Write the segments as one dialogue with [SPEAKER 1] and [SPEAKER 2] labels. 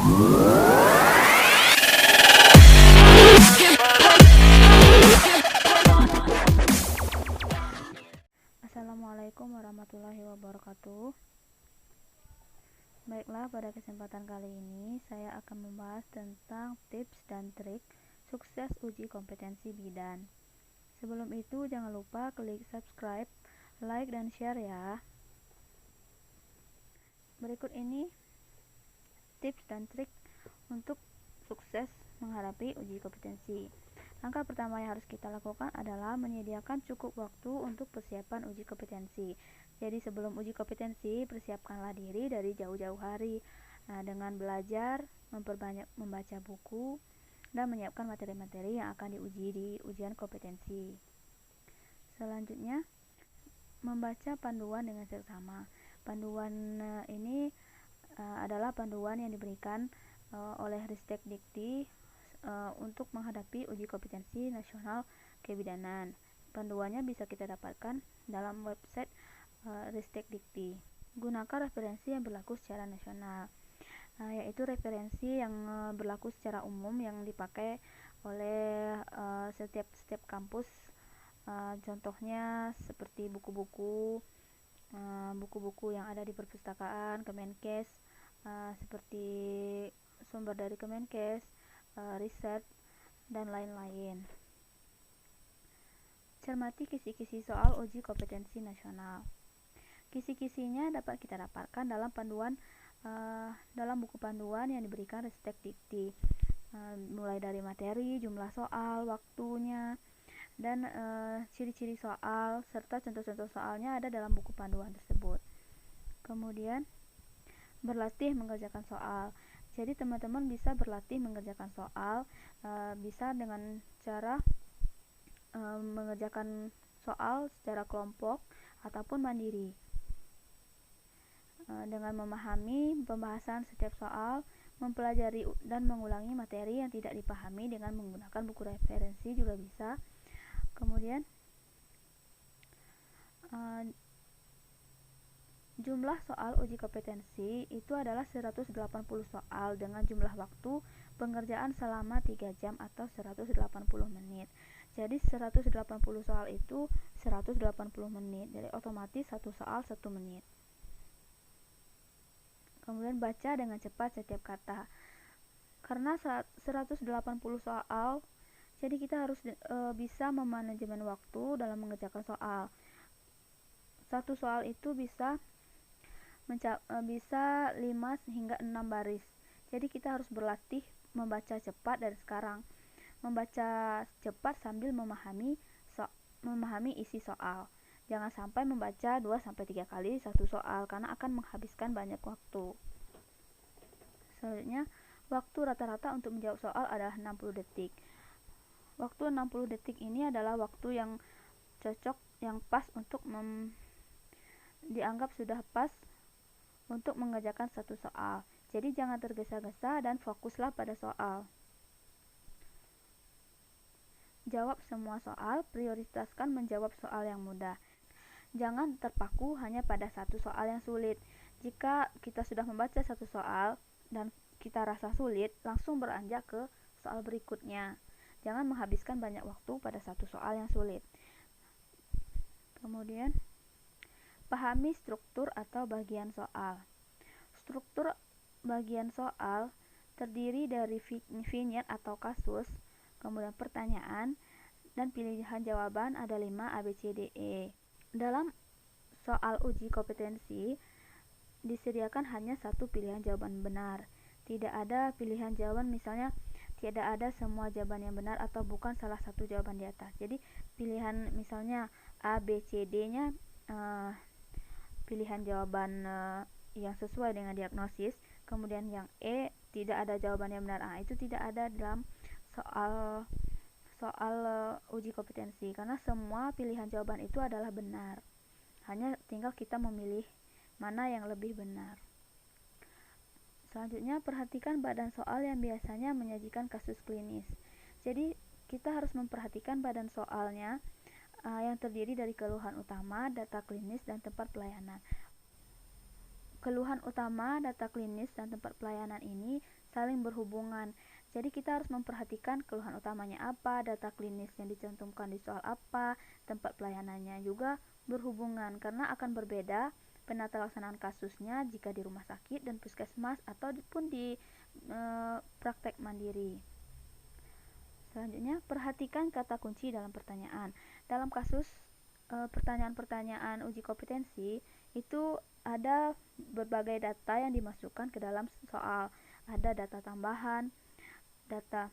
[SPEAKER 1] Assalamualaikum warahmatullahi wabarakatuh. Baiklah, pada kesempatan kali ini saya akan membahas tentang tips dan trik sukses uji kompetensi bidan. Sebelum itu jangan lupa klik subscribe, like, dan share ya. Berikut ini tips dan trik untuk sukses menghadapi uji kompetensi. Langkah pertama yang harus kita lakukan adalah menyediakan cukup waktu untuk persiapan uji kompetensi. Jadi sebelum uji kompetensi, persiapkanlah diri dari jauh-jauh hari dengan belajar, memperbanyak membaca buku, dan menyiapkan materi-materi yang akan diuji di ujian kompetensi. Selanjutnya, membaca panduan dengan seksama. Panduan ini adalah panduan yang diberikan oleh Ristek Dikti untuk menghadapi uji kompetensi nasional kebidanan. Panduannya bisa kita dapatkan dalam website Ristek Dikti. Gunakan referensi yang berlaku secara nasional, yaitu referensi yang berlaku secara umum yang dipakai oleh setiap kampus. Contohnya seperti buku-buku yang ada di perpustakaan Kemenkes, seperti sumber dari Kemenkes, riset, dan lain-lain. Cermati kisi-kisi soal uji kompetensi nasional. Kisi-kisinya dapat kita dapatkan dalam buku panduan yang diberikan Ristek Dikti, mulai dari materi, jumlah soal, waktunya, dan ciri-ciri soal serta contoh-contoh soalnya ada dalam buku panduan tersebut. Kemudian berlatih mengerjakan soal. Jadi teman-teman bisa berlatih mengerjakan soal, bisa dengan cara mengerjakan soal secara kelompok ataupun mandiri. Dengan memahami pembahasan setiap soal, mempelajari dan mengulangi materi yang tidak dipahami dengan menggunakan buku referensi juga bisa. Kemudian jumlah soal uji kompetensi itu adalah 180 soal dengan jumlah waktu pengerjaan selama 3 jam atau 180 menit. Jadi 180 soal itu 180 menit. Jadi otomatis satu soal 1 menit. Kemudian baca dengan cepat setiap kata. Karena 180 soal, jadi kita harus bisa memanajemen waktu dalam mengerjakan soal. Satu soal itu bisa 5 hingga 6 baris. Jadi kita harus berlatih membaca cepat dari sekarang. Membaca cepat sambil memahami isi soal. Jangan sampai membaca 2-3 kali satu soal karena akan menghabiskan banyak waktu. Selanjutnya, waktu rata-rata untuk menjawab soal adalah 60 detik. Waktu 60 detik ini adalah waktu yang cocok, yang pas untuk dianggap sudah pas untuk mengerjakan satu soal. Jadi jangan tergesa-gesa dan fokuslah pada soal. Jawab semua soal, prioritaskan menjawab soal yang mudah. Jangan terpaku hanya pada satu soal yang sulit. Jika kita sudah membaca satu soal dan kita rasa sulit, langsung beranjak ke soal berikutnya. Jangan menghabiskan banyak waktu pada satu soal yang sulit. Kemudian, pahami struktur atau bagian soal. Struktur bagian soal terdiri dari vignette atau kasus, kemudian pertanyaan, dan pilihan jawaban ada 5 A, B, C, D, E. Dalam soal uji kompetensi, disediakan hanya satu pilihan jawaban benar. Tidak ada pilihan jawaban, misalnya tidak ada semua jawaban yang benar atau bukan salah satu jawaban di atas. Jadi pilihan misalnya A, B, C, D-nya pilihan jawaban yang sesuai dengan diagnosis, kemudian yang E tidak ada jawaban yang benar. Itu tidak ada dalam soal uji kompetensi karena semua pilihan jawaban itu adalah benar. Hanya tinggal kita memilih mana yang lebih benar. Selanjutnya, perhatikan badan soal yang biasanya menyajikan kasus klinis. Jadi kita harus memperhatikan badan soalnya yang terdiri dari keluhan utama, data klinis, dan tempat pelayanan. Keluhan utama, data klinis, dan tempat pelayanan ini saling berhubungan. Jadi kita harus memperhatikan keluhan utamanya apa, data klinis yang dicantumkan di soal apa, tempat pelayanannya juga berhubungan karena akan berbeda penata laksanaan kasusnya jika di rumah sakit dan puskesmas ataupun di praktek mandiri. Selanjutnya, perhatikan kata kunci dalam pertanyaan. Dalam kasus pertanyaan-pertanyaan uji kompetensi itu ada berbagai data yang dimasukkan ke dalam soal. Ada data tambahan, data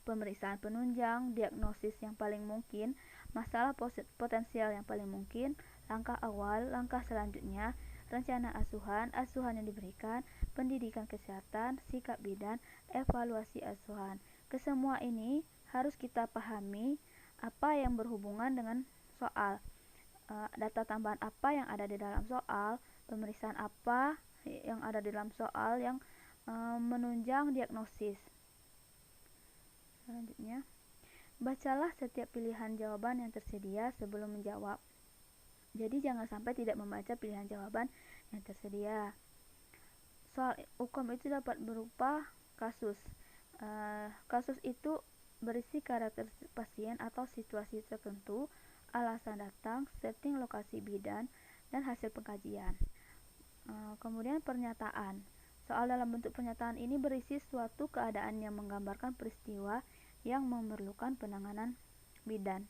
[SPEAKER 1] pemeriksaan penunjang, diagnosis yang paling mungkin, masalah potensial yang paling mungkin, langkah awal, langkah selanjutnya, rencana asuhan, asuhan yang diberikan, pendidikan kesehatan, sikap bidan, evaluasi asuhan. Kesemua ini harus kita pahami apa yang berhubungan dengan soal, data tambahan apa yang ada di dalam soal, pemeriksaan apa yang ada di dalam soal yang menunjang diagnosis. Selanjutnya, bacalah setiap pilihan jawaban yang tersedia sebelum menjawab. Jadi jangan sampai tidak membaca pilihan jawaban yang tersedia. Soal UKOM itu dapat berupa kasus. Kasus itu berisi karakter pasien atau situasi tertentu, alasan datang, setting lokasi bidan, dan hasil pengkajian. Kemudian pernyataan. Soal dalam bentuk pernyataan ini berisi suatu keadaan yang menggambarkan peristiwa yang memerlukan penanganan bidan.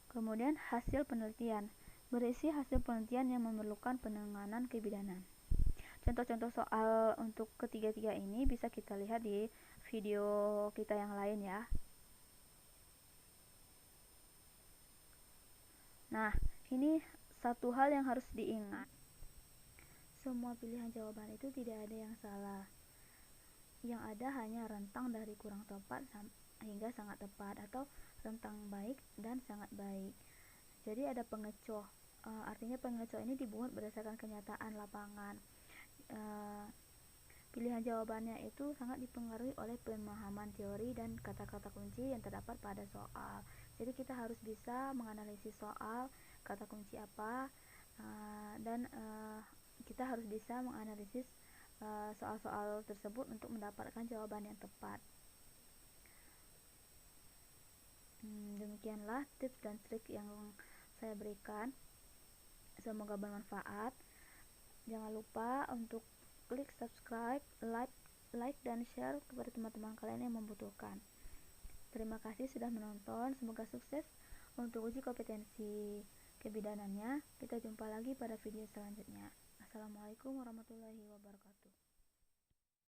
[SPEAKER 1] Kemudian hasil penelitian. Berisi hasil penelitian yang memerlukan penanganan kebidanan. Contoh-contoh soal untuk ketiga-tiga ini bisa kita lihat di video kita yang lain ya. Nah, ini satu hal yang harus diingat. Semua pilihan jawaban itu tidak ada yang salah. Yang ada hanya rentang dari kurang tepat hingga sangat tepat atau rentang baik dan sangat baik. Jadi ada pengecoh. Artinya pengecoh ini dibuat berdasarkan kenyataan lapangan. Pilihan jawabannya itu sangat dipengaruhi oleh pemahaman teori dan kata-kata kunci yang terdapat pada soal. Jadi kita harus bisa menganalisis soal, kata kunci apa, dan kita harus bisa menganalisis soal-soal tersebut untuk mendapatkan jawaban yang tepat. Demikianlah tips dan trik yang saya berikan. Semoga bermanfaat. Jangan lupa untuk klik subscribe, like dan share kepada teman-teman kalian yang membutuhkan. Terima kasih sudah menonton. Semoga sukses untuk uji kompetensi kebidanannya. Kita jumpa lagi pada video selanjutnya. Assalamualaikum warahmatullahi wabarakatuh.